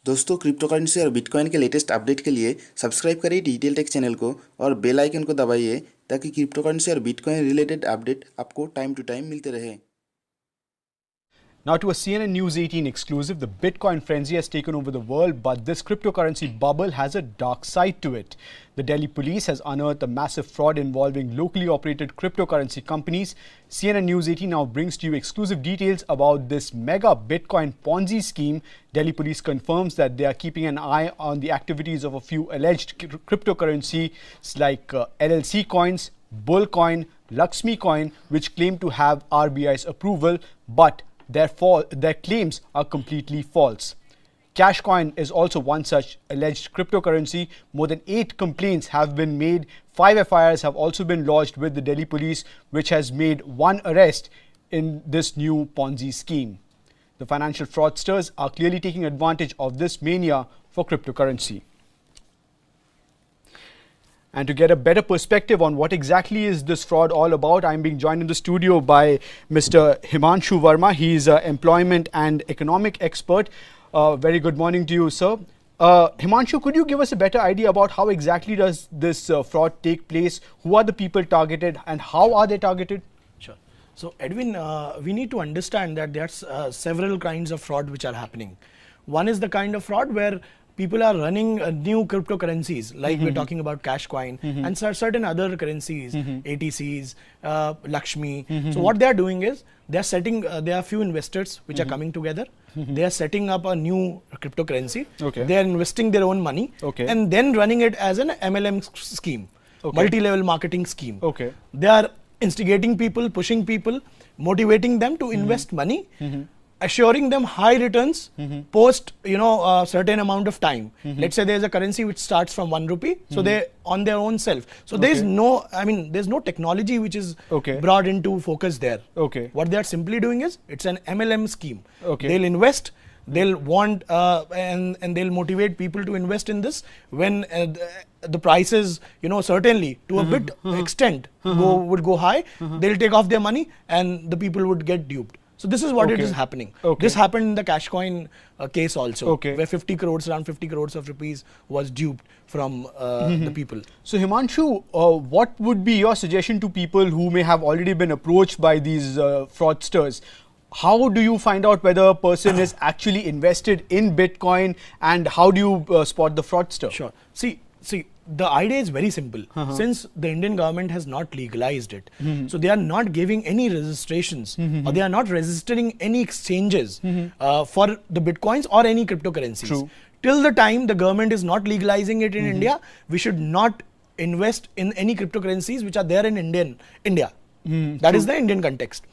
दोस्तों crypto currency और bitcoin के लेटेस्ट अपडेट के लिए सब्सक्राइब करिए डिटेल टेक चैनल को और बेल आइकन को दबाइए ताकि क्रिप्टो करेंसी और बिटकॉइन रिलेटेड अपडेट आपको टाइम टू टाइम मिलते रहे। Now to a CNN News 18 exclusive, the Bitcoin frenzy has taken over the world, but this cryptocurrency bubble has a dark side to it. The Delhi police has unearthed a massive fraud involving locally operated cryptocurrency companies. CNN News 18 now brings to you exclusive details about this mega Bitcoin Ponzi scheme. Delhi police confirms that they are keeping an eye on the activities of a few alleged cryptocurrencies like LLC coins, Bullcoin, Lakshmi coin, which claim to have RBI's approval, but their claims are completely false. Cashcoin is also one such alleged cryptocurrency. More than 8 complaints have been made. 5 FIRs have also been lodged with the Delhi police, which has made 1 arrest in this new Ponzi scheme. The financial fraudsters are clearly taking advantage of this mania for cryptocurrency. And to get a better perspective on what exactly is this fraud all about, I'm being joined in the studio by Mr. Himanshu Verma. He is an employment and economic expert. Very good morning to you, sir. Himanshu, could you give us a better idea about how exactly does this fraud take place? Who are the people targeted and how are they targeted? Sure. So, Edwin, we need to understand that there's several kinds of fraud which are happening. One is the kind of fraud where people are running new cryptocurrencies, like we're talking about Cashcoin and certain other currencies, ATCs, Lakshmi. So what they are doing is they are setting, there are few investors which are coming together. They are setting up a new cryptocurrency. They are investing their own money and then running it as an MLM scheme, multi-level marketing scheme. They are instigating people, pushing people, motivating them to invest money, assuring them high returns post a certain amount of time. Let's say there's a currency which starts from 1 rupee, so they on their own self. So there's no, there's no technology which is brought into focus there. What they are simply doing is it's an MLM scheme. They'll invest, they'll want and they'll motivate people to invest in this when the prices, certainly to a bit extent would go high. They'll take off their money and the people would get duped. So this is what it is happening. This happened in the Cashcoin case also, where 50 crores, around 50 crores of rupees was duped from the people. So Himanshu, what would be your suggestion to people who may have already been approached by these fraudsters? How do you find out whether a person is actually invested in Bitcoin, and how do you spot the fraudster? Sure. See, the idea is very simple. Since the Indian government has not legalized it, so they are not giving any registrations or they are not registering any exchanges for the Bitcoins or any cryptocurrencies. Till the time the government is not legalizing it in India, we should not invest in any cryptocurrencies which are there in India. That is the Indian context.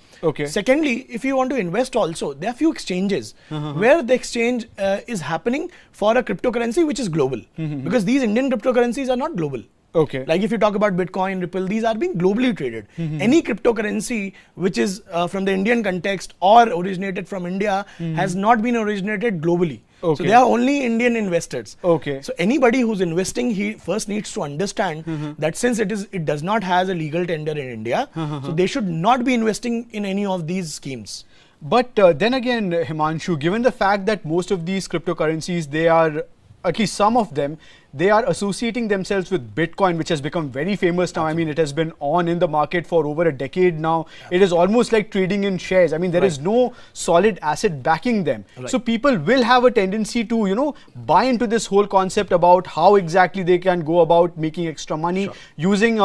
Secondly, if you want to invest also, there are few exchanges where the exchange is happening for a cryptocurrency which is global, because these Indian cryptocurrencies are not global. Like if you talk about Bitcoin, Ripple, these are being globally traded. Any cryptocurrency which is from the Indian context or originated from India has not been originated globally. So they are only Indian investors. So anybody who's investing, he first needs to understand that since it does not has a legal tender in India, so they should not be investing in any of these schemes. But then again, Himanshu, given the fact that most of these cryptocurrencies, they are, at least some of them, they are associating themselves with Bitcoin, which has become very famous now. It has been on in the market for over a decade now. It is almost like trading in shares. There is no solid asset backing them. So people will have a tendency to, buy into this whole concept about how exactly they can go about making extra money using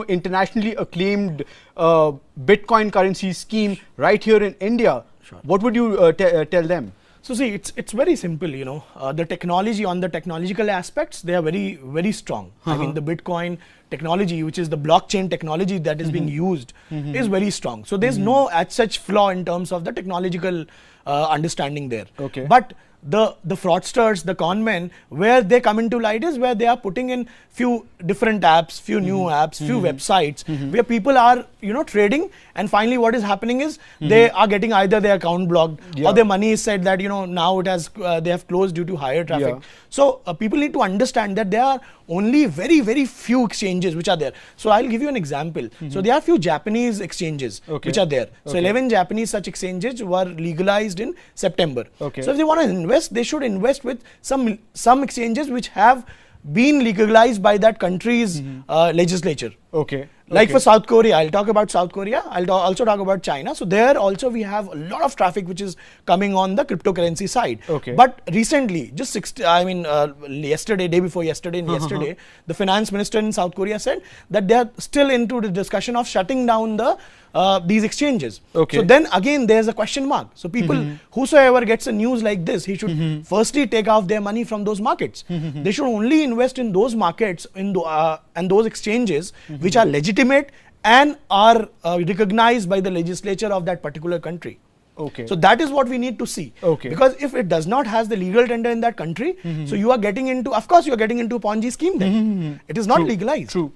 internationally acclaimed Bitcoin currency scheme right here in India. What would you tell them? So see, it's very simple, the technology, on the technological aspects, they are very, very strong. The Bitcoin technology, which is the blockchain technology that is being used, is very strong. So there's no as such flaw in terms of the technological understanding there. But the fraudsters, the con men, where they come into light is where they are putting in few different apps, few new apps, few websites where people are trading, and finally what is happening is they are getting either their account blocked or their money is said that now it has they have closed due to higher traffic. So people need to understand that there are only very, very few exchanges which are there. So I'll give you an example. So there are few Japanese exchanges which are there. So 11 Japanese such exchanges were legalized in September. So if they want to invest, they should invest with some exchanges which have been legalized by that country's legislature. Okay. Like for South Korea, I'll talk about South Korea. I'll also talk about China. So there also we have a lot of traffic which is coming on the cryptocurrency side. Okay. But recently, just yesterday, day before yesterday, yesterday, the finance minister in South Korea said that they are still into the discussion of shutting down these exchanges. Okay. So then again, there's a question mark. So people, whosoever gets a news like this, he should firstly take off their money from those markets. They should only invest in those markets and those exchanges which are legitimate and are recognized by the legislature of that particular country. Okay. So that is what we need to see. Okay. Because if it does not has the legal tender in that country, so you are getting into, of course, you are getting into a Ponzi scheme then. It is not legalized. True.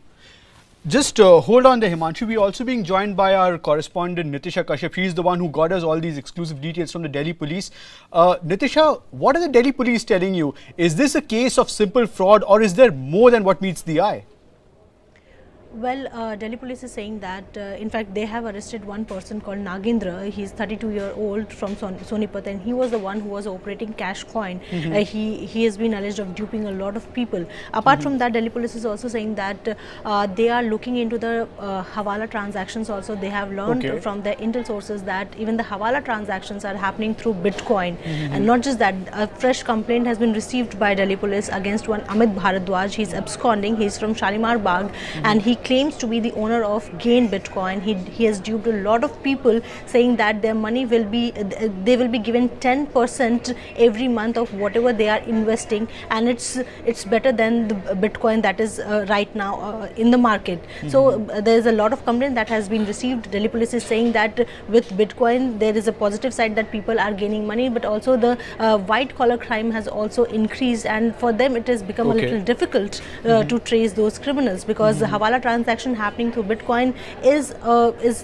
Just hold on there, Himanshu. We're also being joined by our correspondent Nitisha Kashyap. She's the one who got us all these exclusive details from the Delhi police. Nitisha, what are the Delhi police telling you? Is this a case of simple fraud, or is there more than what meets the eye? Well, Delhi police is saying that, in fact, they have arrested one person called Nagendra. He's 32-year-old from Sonipat, and he was the one who was operating Cash Coin. He has been alleged of duping a lot of people. Apart from that, Delhi police is also saying that they are looking into the Hawala transactions also. They have learned from the intel sources that even the Hawala transactions are happening through Bitcoin. And not just that, a fresh complaint has been received by Delhi police against one Amit Bharadwaj. He's absconding. He's from Shalimar Bagh, and he claims to be the owner of Gain Bitcoin. He has duped a lot of people, saying that their money will be, they will be given 10% every month of whatever they are investing, and it's better than the Bitcoin that is right now in the market. So there is a lot of complaint that has been received. Delhi police is saying that with Bitcoin there is a positive side that people are gaining money, but also the white collar crime has also increased, and for them it has become a little difficult to trace those criminals, because the Hawala transaction happening through Bitcoin is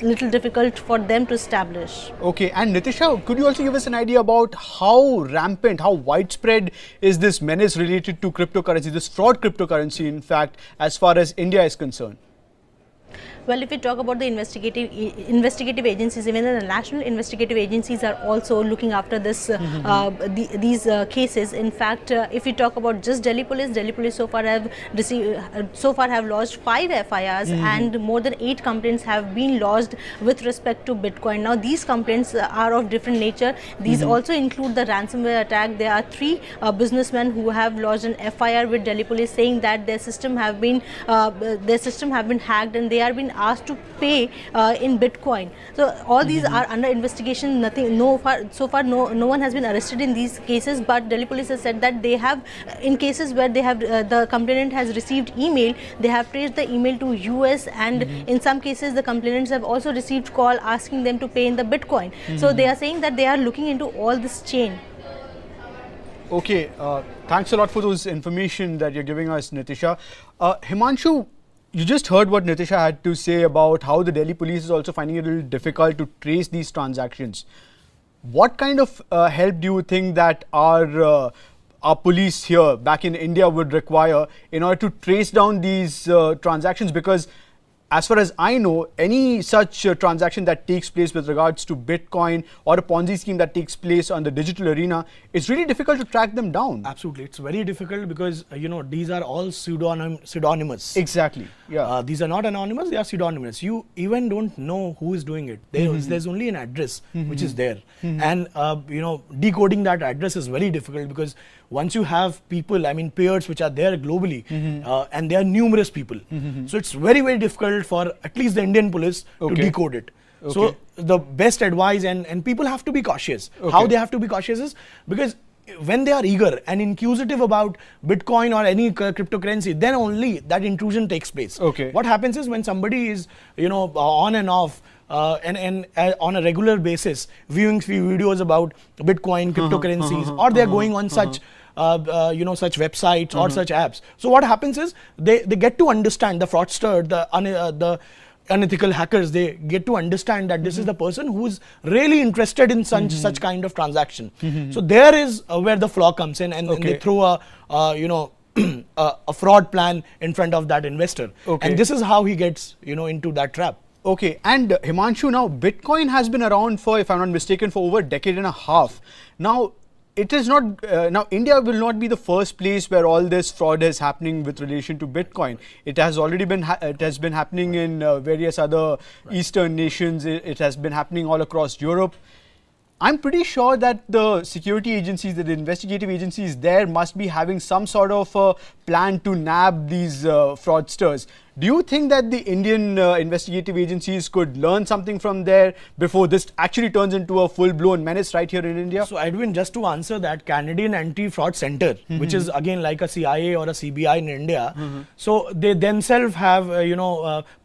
little difficult for them to establish. Okay, and Nitisha, could you also give us an idea about how rampant, how widespread is this menace related to cryptocurrency, this fraud cryptocurrency, in fact, as far as India is concerned? Well, if we talk about the investigative agencies, even the national investigative agencies are also looking after this these cases. In fact, if we talk about just Delhi police so far have lodged 5 FIRs and more than 8 complaints have been lodged with respect to Bitcoin. Now, these complaints are of different nature. These also include the ransomware attack. There are 3 businessmen who have lodged an FIR with Delhi police, saying that their system have been hacked and they are being asked to pay in Bitcoin. So all these are under investigation. So far no one has been arrested in these cases, but Delhi police has said that they have, in cases where they have the complainant has received email, they have traced the email to US, and in some cases the complainants have also received call asking them to pay in the Bitcoin. So they are saying that they are looking into all this chain. Okay, thanks a lot for those information that you're giving us, Nitisha. Himanshu, you just heard what Nitisha had to say about how the Delhi police is also finding it a little difficult to trace these transactions. What kind of help do you think that our police here back in India would require in order to trace down these transactions? Because as far as I know, any such transaction that takes place with regards to Bitcoin or a Ponzi scheme that takes place on the digital arena, it's really difficult to track them down. Absolutely, it's very difficult because these are all pseudonymous. Exactly. Yeah. These are not anonymous; they are pseudonymous. You even don't know who is doing it. There's only an address which is there, and decoding that address is very difficult, because once you have people, peers which are there globally, and there are numerous people, so it's very, very difficult for at least the Indian police to decode it. So the best advice, and people have to be cautious. How they have to be cautious is because when they are eager and inquisitive about Bitcoin or any cryptocurrency, then only that intrusion takes place. What happens is when somebody is on and off and on a regular basis viewing videos about Bitcoin, cryptocurrencies, or they are going on such such websites or such apps. So what happens is they get to understand, the fraudster, the unethical hackers, they get to understand that this is the person who's really interested in such kind of transaction. So there is where the flaw comes in, and they throw a fraud plan in front of that investor, and this is how he gets into that trap. Okay, and Himanshu, now Bitcoin has been around for, if I'm not mistaken, for over a decade and a half. Now, it is not, now India will not be the first place where all this fraud is happening with relation to Bitcoin. It has already been, it has been happening in various other Eastern nations. It has been happening all across Europe. I'm pretty sure that the security agencies, the investigative agencies there must be having some sort of plan to nab these fraudsters. Do you think that the Indian investigative agencies could learn something from there before this actually turns into a full-blown menace right here in India? So Edwin, just to answer that, Canadian Anti-Fraud Center, which is again like a CIA or a CBI in India, so they themselves have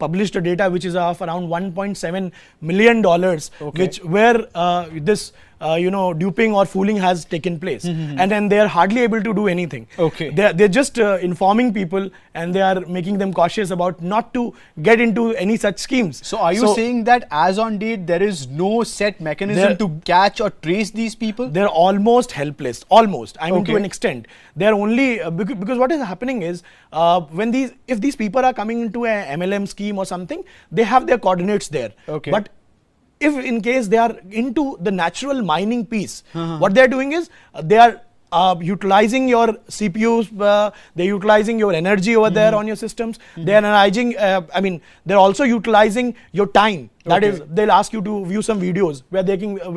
published a data which is of around $1.7 million, which where this duping or fooling has taken place, and then they are hardly able to do anything. They're just informing people, and they are making them cautious about not to get into any such schemes. So are you saying that as on date there is no set mechanism to catch or trace these people? They're almost helpless, almost. I mean, to an extent. They're only because what is happening is if these people are coming into a MLM scheme or something, they have their coordinates there. But if in case they are into the natural mining piece, what they're doing is they are utilizing your CPUs, they're utilizing your energy over there on your systems. They're analyzing, they're also utilizing your time. That is, they'll ask you to view some videos where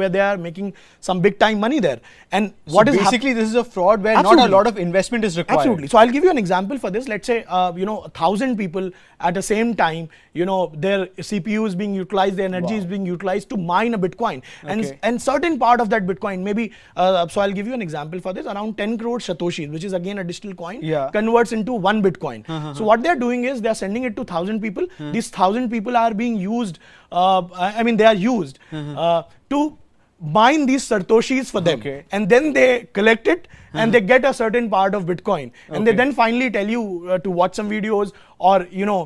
they are making some big time money there. And what is basically this is a fraud where not a lot of investment is required. Absolutely. So I'll give you an example for this. Let's say 1,000 people at the same time, their CPU is being utilized, their energy is being utilized to mine a Bitcoin, and certain part of that Bitcoin maybe. So I'll give you an example for this. Around 10 crore satoshis, which is again a digital coin, converts into 1 Bitcoin. So what they're doing is they're sending it to 1,000 people. These 1,000 people are being used. They are used to mine these satoshis for them, and then they collect it and they get a certain part of Bitcoin, and they then finally tell you to watch some videos, or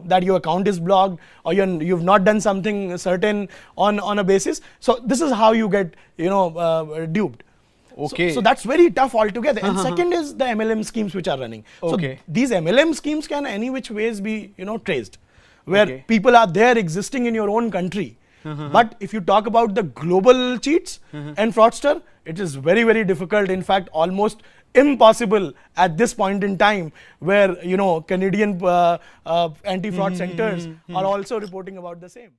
that your account is blocked, or you've not done something certain on a basis. So this is how you get duped. So that's very tough altogether. And second is the MLM schemes which are running. So these MLM schemes can any which ways be traced, where people are there existing in your own country. But if you talk about the global cheats and fraudster, it is very, very difficult. In fact, almost impossible at this point in time, where Canadian anti-fraud centers are also reporting about the same.